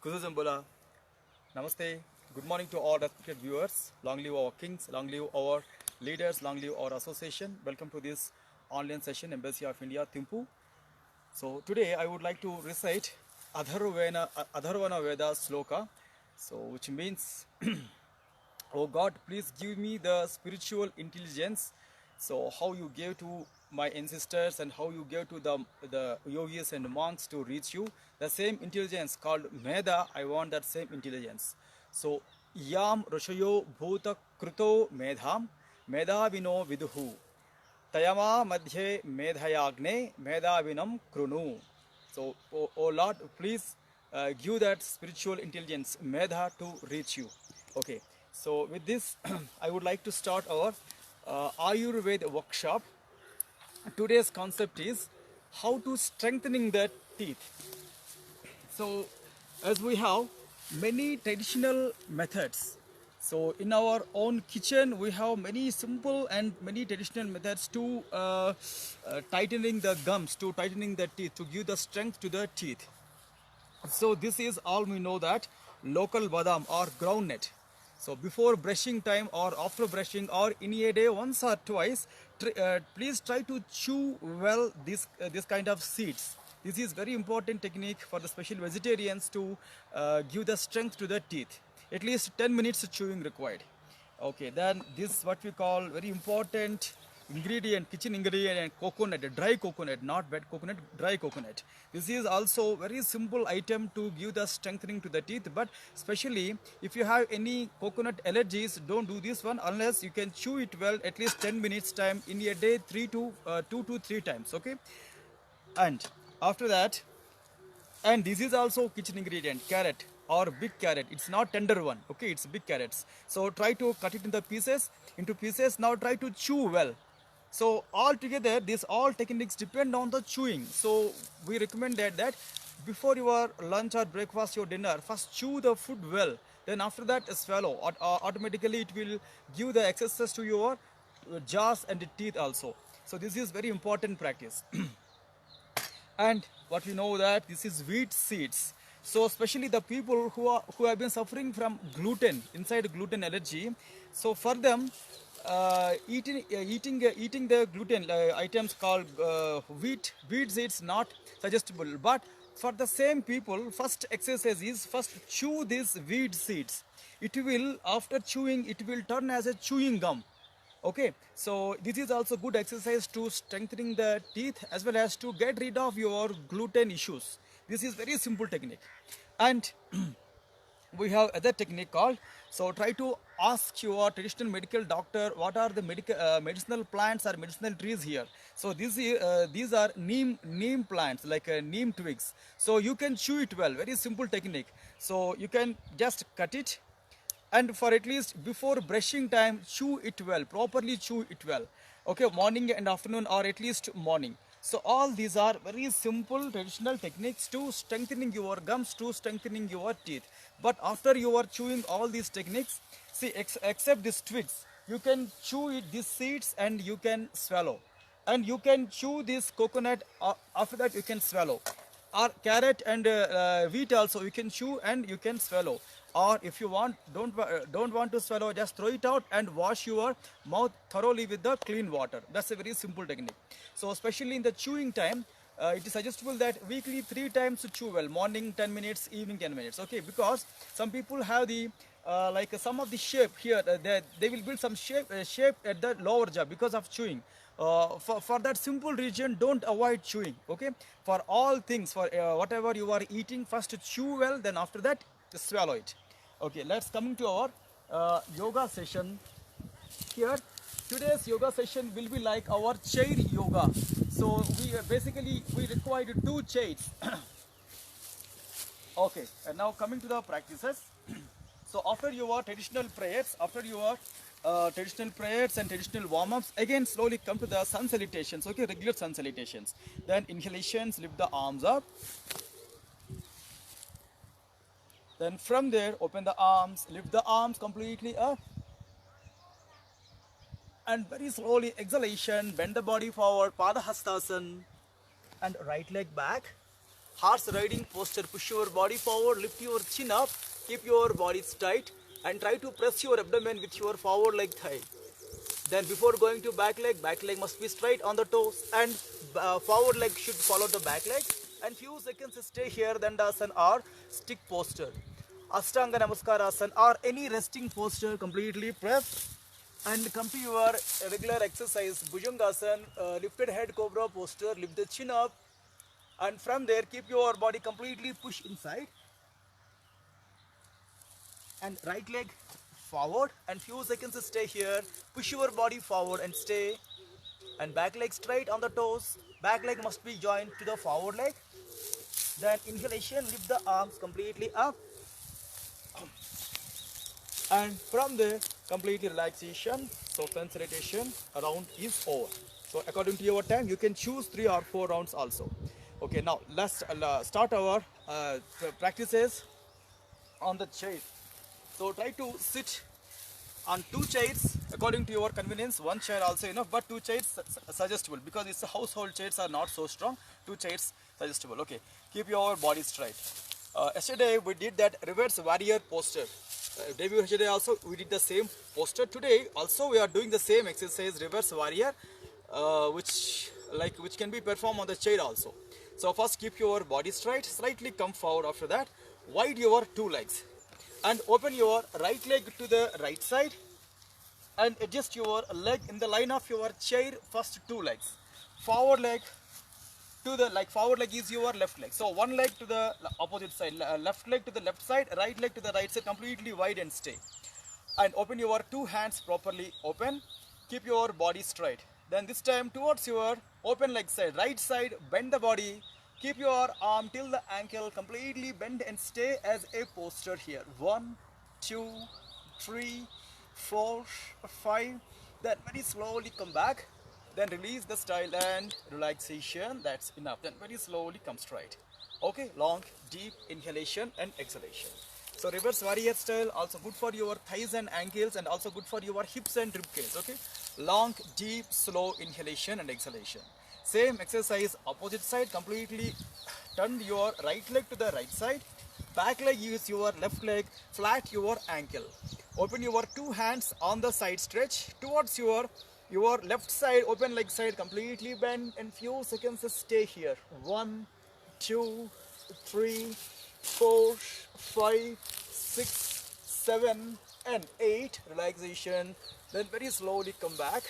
Kuzazambula. Namaste. Good morning to all respected viewers. Long live our kings, long live our leaders, long live our association. Welcome to this online session, Embassy of India, Thimphu. So today I would like to recite Adharvana Veda Sloka, so which means, oh God, please give me the spiritual intelligence. So how you gave to my ancestors and how you gave to the yogis and monks to reach you, the same intelligence called Meda, I want that same intelligence. So Yam Roshayo Bhuta Kruto Medham Medhavino Viduhu Tayama Madhye Medhayagne Medhavinam Krunu. So, oh Lord, please give that spiritual intelligence, Medha, to reach you. Okay, so with this, I would like to start our Ayurveda workshop. Today's concept is how to strengthening the teeth. So, as we have many traditional methods, so in our own kitchen we have many simple and many traditional methods to tightening the gums, to tightening the teeth, to give the strength to the teeth. So this is all we know, that local badam or groundnut. So before brushing time or after brushing or in a day once or twice, please try to chew well this kind of seeds. This is very important technique for the special vegetarians to give the strength to the teeth. At least 10 minutes chewing required. Okay, then this what we call very important ingredient, kitchen ingredient, coconut, dry coconut, not wet coconut, dry coconut. This is also very simple item to give the strengthening to the teeth, but especially if you have any coconut allergies, don't do this one unless you can chew it well at least 10 minutes time in a day, 2 to 3 times. Okay, and after that, and this is also kitchen ingredient, carrot or big carrot. It's not tender one, okay, it's big carrots. So try to cut it into pieces. Now try to chew well. So altogether these all techniques depend on the chewing. So we recommend that before your lunch or breakfast, your dinner, first chew the food well, then after that swallow. Automatically it will give the access to your jaws and the teeth also. So this is very important practice. And what we know that this is wheat seeds. So especially the people who have been suffering from gluten, inside gluten allergy, so for them eating the gluten items called wheat seeds not suggestible. But for the same people, first exercise is first chew these wheat seeds. It will, after chewing, it will turn as a chewing gum. Okay, so this is also good exercise to strengthening the teeth as well as to get rid of your gluten issues. This is very simple technique. And we have other technique called, so try to ask your traditional medical doctor what are the medicinal plants or medicinal trees here. So these are neem plants, like neem twigs. So you can chew it well, very simple technique. So you can just cut it, and for at least before brushing time, chew it well, properly chew it well. Okay, morning and afternoon, or at least morning. So all these are very simple traditional techniques to strengthening your gums, to strengthening your teeth. But after you are chewing all these techniques, see, except these twigs, you can chew it, these seeds, and you can swallow. And you can chew this coconut, after that you can swallow. Or carrot and wheat also you can chew and you can swallow. Or if you want, don't want to swallow, just throw it out and wash your mouth thoroughly with the clean water. That's a very simple technique. So especially in the chewing time, it is suggestible that weekly 3 times to chew well, morning 10 minutes, evening 10 minutes. Okay, because some people have the like some of the shape here, they will build some shape at the lower jaw because of chewing. For that simple region, don't avoid chewing. Okay, for all things, for whatever you are eating, first chew well, then after that swallow it. Okay, let's coming to our yoga session here. Today's yoga session will be like our chair yoga. So we required 2 chairs. Okay, and now coming to the practices. So after your traditional prayers, and traditional warm-ups, again slowly come to the sun salutations. Okay, regular sun salutations. Then inhalations, lift the arms up. Then from there, open the arms, lift the arms completely up. And very slowly exhalation, bend the body forward, Padahastasana, and right leg back. horse riding posture. Push your body forward, lift your chin up, keep your body tight and try to press your abdomen with your forward leg thigh. Then before going to back leg must be straight on the toes and forward leg should follow the back leg. And few seconds stay here, Dandasana or stick posture. Ashtanga Namaskara or any resting posture, completely press and come to your regular exercise. Bhujangasana, lifted head cobra posture, lift the chin up and from there keep your body completely push inside and right leg forward and few seconds stay here, push your body forward and stay and back leg straight on the toes, back leg must be joined to the forward leg. Then inhalation, lift the arms completely up and from there completely relaxation. So concentration round is over. So according to your time you can choose 3 or 4 rounds also. Okay, now let's start our practices on the chair. So try to sit on 2 chairs according to your convenience. 1 chair also enough, but 2 chairs suggestible because it's a household chairs are not so strong. 2 chairs suggestible. Okay, keep your body straight. Yesterday we did that reverse warrior posture. Yesterday also we did the same posture. Today also we are doing the same exercise, reverse warrior, which can be performed on the chair also. So first keep your body straight, slightly come forward. After that wide your 2 legs and open your right leg to the right side and adjust your leg in the line of your chair. First 2 legs, forward leg to the forward leg is your left leg. So 1 leg to the opposite side, left leg to the left side, right leg to the right side, completely wide and stay. And open your 2 hands properly open. Keep your body straight. Then this time towards your open leg side, right side, bend the body. Keep your arm till the ankle, completely bend and stay as a posture here. 1, 2, 3, 4, 5. Then very slowly come back. Then release the style and relaxation. That's enough. Then very slowly come straight. Okay, long, deep inhalation and exhalation. So reverse warrior style also good for your thighs and ankles and also good for your hips and rib cage. Okay, long, deep, slow inhalation and exhalation. Same exercise opposite side, completely turn your right leg to the right side, back leg use your left leg, flat your ankle. Open your 2 hands on the side stretch towards your left side, open leg side, completely bend and few seconds stay here. 1, 2, 3, 4, 5, 6, 7 and 8. Relaxation. Then very slowly come back.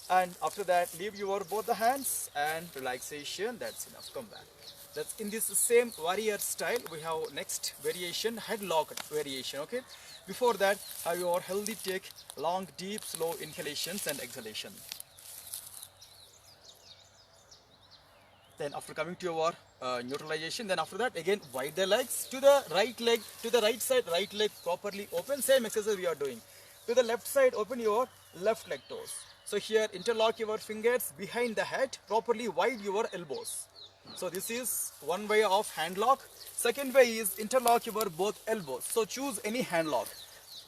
And after that leave your both the hands and relaxation. That's enough. Come back. That's in this same warrior style. We have next variation, headlock variation. Okay, before that have your healthy take, long deep slow inhalations and exhalation. Then after coming to your neutralization, then after that again wide the legs to the right leg, to the right side, right leg properly open. Same exercise we are doing. To the left side open your left leg toes. So here interlock your fingers behind the head, properly wide your elbows. So this is one way of hand lock. Second way is interlock your both elbows. So choose any hand lock.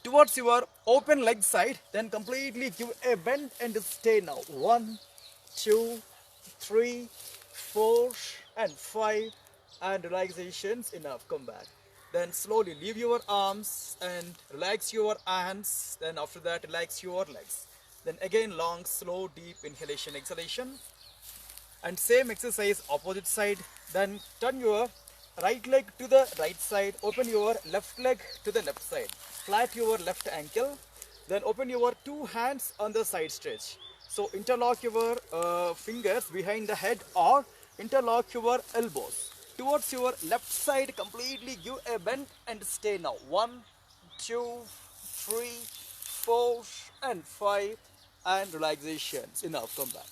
Towards your open leg side, then completely give a bend and stay now. 1, 2, 3, 4 and 5 and relaxations enough. Come back. Then slowly leave your arms and relax your hands. Then after that relax your legs. Then again long slow deep inhalation exhalation. And same exercise opposite side. Then turn your right leg to the right side, open your left leg to the left side, flat your left ankle, then open your 2 hands on the side stretch. So interlock your fingers behind the head or interlock your elbows towards your left side, completely give a bend and stay now. 1, 2, 3, 4 and 5 and relaxations enough. Come back.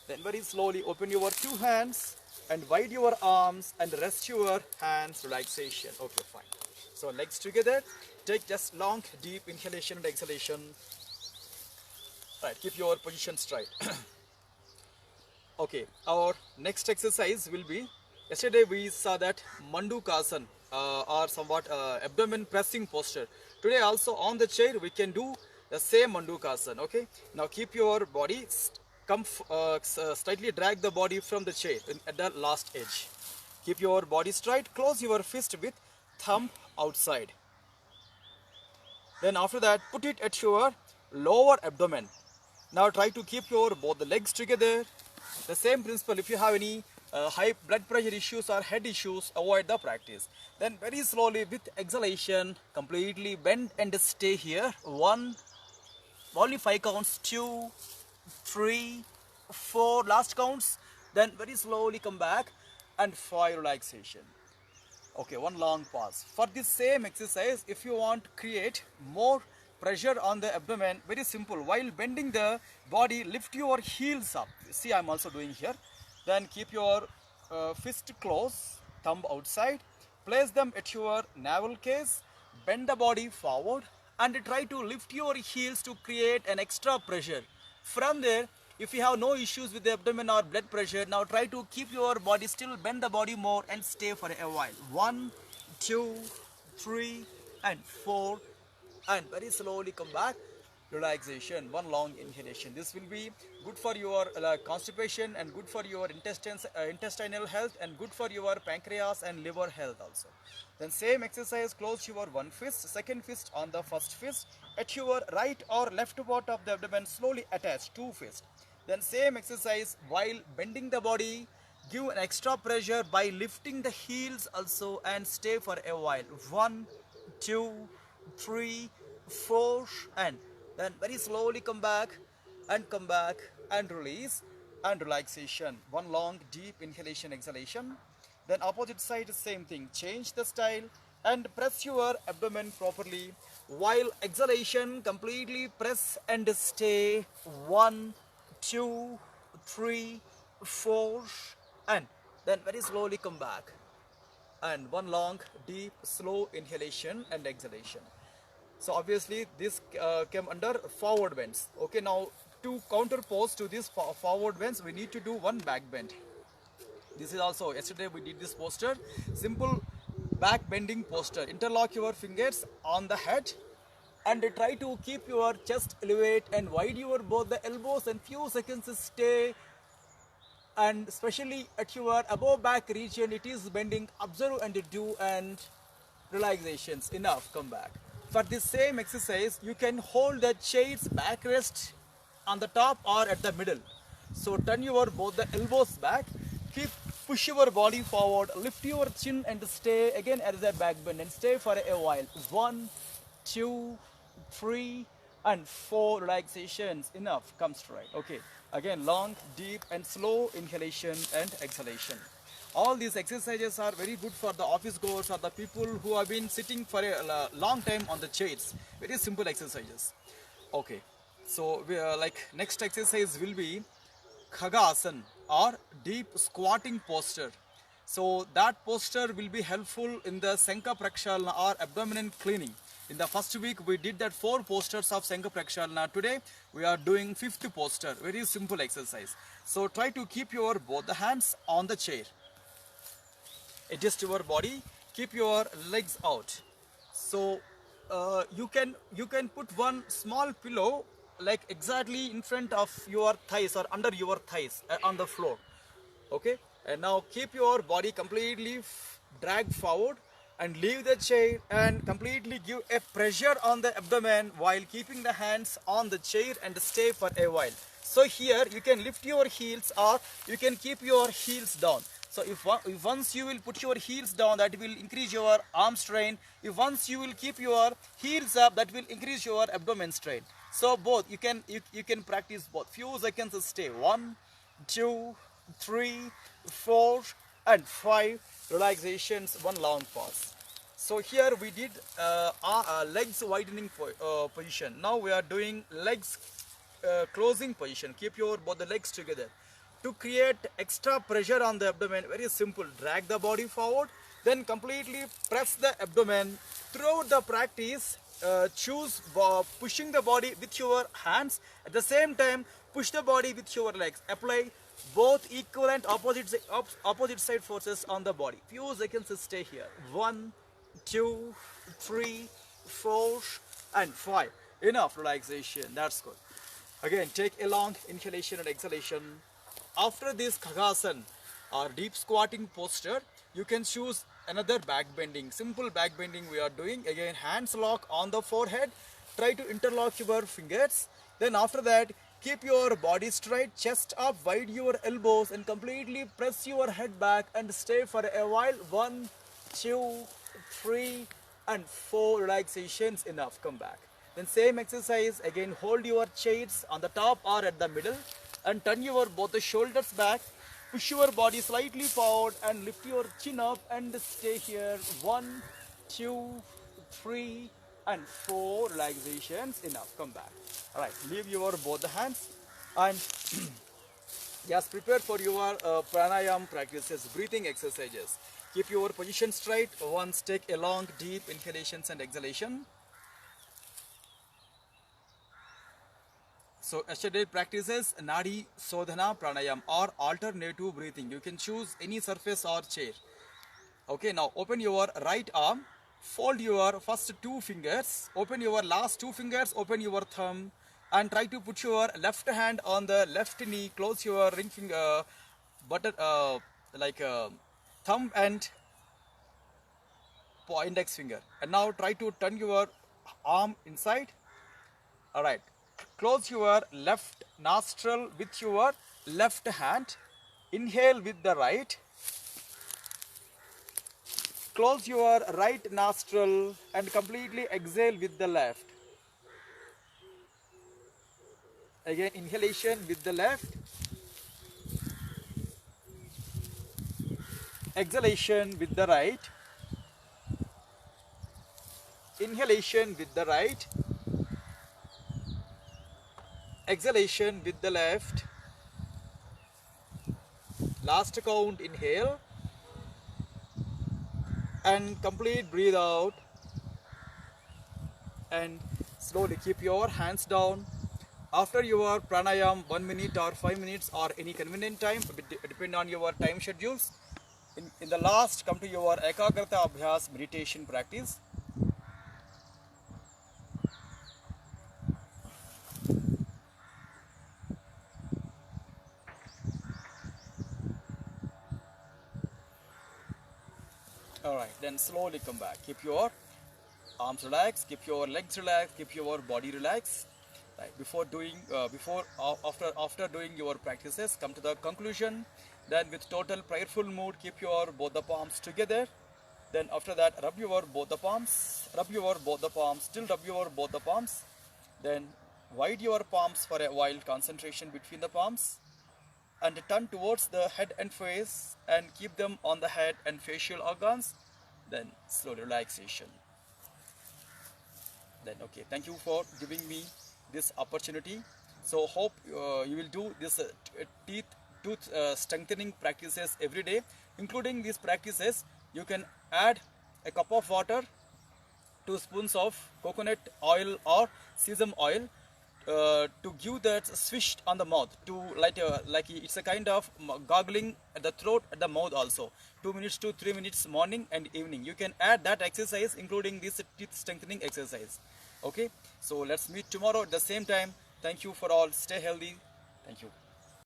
Then very slowly open your 2 hands and wide your arms and rest your hands. Relaxation. Okay, fine. So legs together. Take just long deep inhalation and exhalation. Right, keep your position straight. Okay, our next exercise will be, yesterday we saw that Mandukasana or somewhat abdomen pressing posture. Today also on the chair we can do the same Mandukasana. Okay, now keep your body, slightly drag the body from the chair at the last edge. Keep your body straight. Close your fist with thumb outside. Then after that, put it at your lower abdomen. Now try to keep your both the legs together. The same principle, if you have any high blood pressure issues or head issues, avoid the practice. Then very slowly with exhalation, completely bend and stay here. One, only 5 counts, 2, 3, 4, last counts. Then very slowly come back and 5 relaxation. Okay, one long pause. For this same exercise, if you want to create more pressure on the abdomen, very simple. While bending the body, lift your heels up. See, I'm also doing here. Then keep your fist close, thumb outside. Place them at your navel case. Bend the body forward and try to lift your heels to create an extra pressure. From there, if you have no issues with the abdomen or blood pressure, now try to keep your body still, bend the body more and stay for a while. 1, 2, 3 and 4 and very slowly come back. Relaxation, one long inhalation. This will be good for your constipation and good for your intestinal health and good for your pancreas and liver health also. Then same exercise, close your one fist, second fist on the first fist. At your right or left part of the abdomen, slowly attach two fists. Then same exercise, while bending the body, give an extra pressure by lifting the heels also and stay for a while. 1, 2, 3, 4 and then very slowly come back and release and relaxation. One long deep inhalation, exhalation. Then opposite side, same thing. Change the style and press your abdomen properly. While exhalation, completely press and stay. 1, 2, 3, 4 and then very slowly come back. And one long deep slow inhalation and exhalation. So obviously this came under forward bends. Okay, now to counter pose to this forward bends, we need to do one back bend. This is also, yesterday we did this posture, simple back bending posture. Interlock your fingers on the head and try to keep your chest elevate and wide your both the elbows and few seconds stay. And especially at your above back region, it is bending. Observe and do and relaxations. Enough, come back. For this same exercise, you can hold the chair's backrest on the top or at the middle. So turn your both the elbows back, push your body forward, lift your chin and stay again as a back bend and stay for a while. 1, 2, 3 and 4 relaxations. Enough, come straight. Okay, again long, deep and slow inhalation and exhalation. All these exercises are very good for the office goers or the people who have been sitting for a long time on the chairs. Very simple exercises. Okay, so next exercise will be Khagasana or deep squatting posture. So that posture will be helpful in the Shankha Prakshalana or abdominal cleaning. In the first week we did that 4 postures of Shankha Prakshalana. Today we are doing 5th posture. Very simple exercise. So try to keep your both the hands on the chair. Adjust your body, keep your legs out. So you can put one small pillow like exactly in front of your thighs or under your thighs on the floor. Okay, and now keep your body completely dragged forward and leave the chair and completely give a pressure on the abdomen while keeping the hands on the chair and stay for a while. So here you can lift your heels or you can keep your heels down. So if once you will put your heels down, that will increase your arm strain. If once you will keep your heels up, that will increase your abdomen strain. So both you can practice both. Few seconds stay. 1, 2, 3, 4 and 5 relaxations. One long pause. So here we did legs widening position. Now we are doing legs closing position. Keep your both the legs together. To create extra pressure on the abdomen, very simple. Drag the body forward, then completely press the abdomen. Throughout the practice, choose pushing the body with your hands. At the same time, push the body with your legs. Apply both equivalent opposite side forces on the body. Few seconds stay here. 1, 2, 3, 4 and 5. Enough relaxation. That's good. Again, take a long inhalation and exhalation. After this Khagasana or deep squatting posture, you can choose another back bending, simple back bending we are doing. Again, hands lock on the forehead, try to interlock your fingers. Then after that, keep your body straight, chest up, wide your elbows, and completely press your head back and stay for a while. 1, 2, 3 and 4 relaxations. Enough, come back. Then same exercise again, hold your chairs on the top or at the middle and turn your both the shoulders back. Push your body slightly forward and lift your chin up and stay here. 1, 2, 3 and 4 relaxations. Enough, come back. Alright, leave your both the hands and just prepare for your pranayam practices, breathing exercises. Keep your position straight. Once take a long deep inhalations and exhalation. So yesterday practices Nadi Sodhana Pranayam or alternative breathing. You can choose any surface or chair. Okay, now open your right arm, fold your first 2 fingers, open your last 2 fingers, open your thumb and try to put your left hand on the left knee, close your ring finger, thumb and index finger. And now try to turn your arm inside. Alright, close your left nostril with your left hand, inhale with the right, close your right nostril and completely exhale with the left. Again, inhalation with the left, exhalation with the right, inhalation with the right, exhalation with the left. Last count, inhale and complete breathe out and slowly keep your hands down. After your pranayam, 1 minute or 5 minutes or any convenient time, depend on your time schedules. In the last, come to your Ekagrata Abhyas meditation practice. Alright, then slowly come back. Keep your arms relaxed, keep your legs relaxed, keep your body relaxed. Right, after doing your practices, come to the conclusion. Then with total prayerful mood, keep your both the palms together. Then after that, rub your both the palms, still rub your both the palms. Then wide your palms for a while, concentration between the palms. And turn towards the head and face and keep them on the head and facial organs. Then slow relaxation. Then okay, thank you for giving me this opportunity. So hope you will do this tooth strengthening practices every day. Including these practices, you can add a cup of water, 2 spoons of coconut oil or sesame oil to give that swish on the mouth, to like it's a kind of gargling at the throat, at the mouth also. 2 minutes to 3 minutes morning and evening. You can add that exercise including this teeth strengthening exercise. Okay, so let's meet tomorrow at the same time. Thank you for all. Stay healthy. Thank you.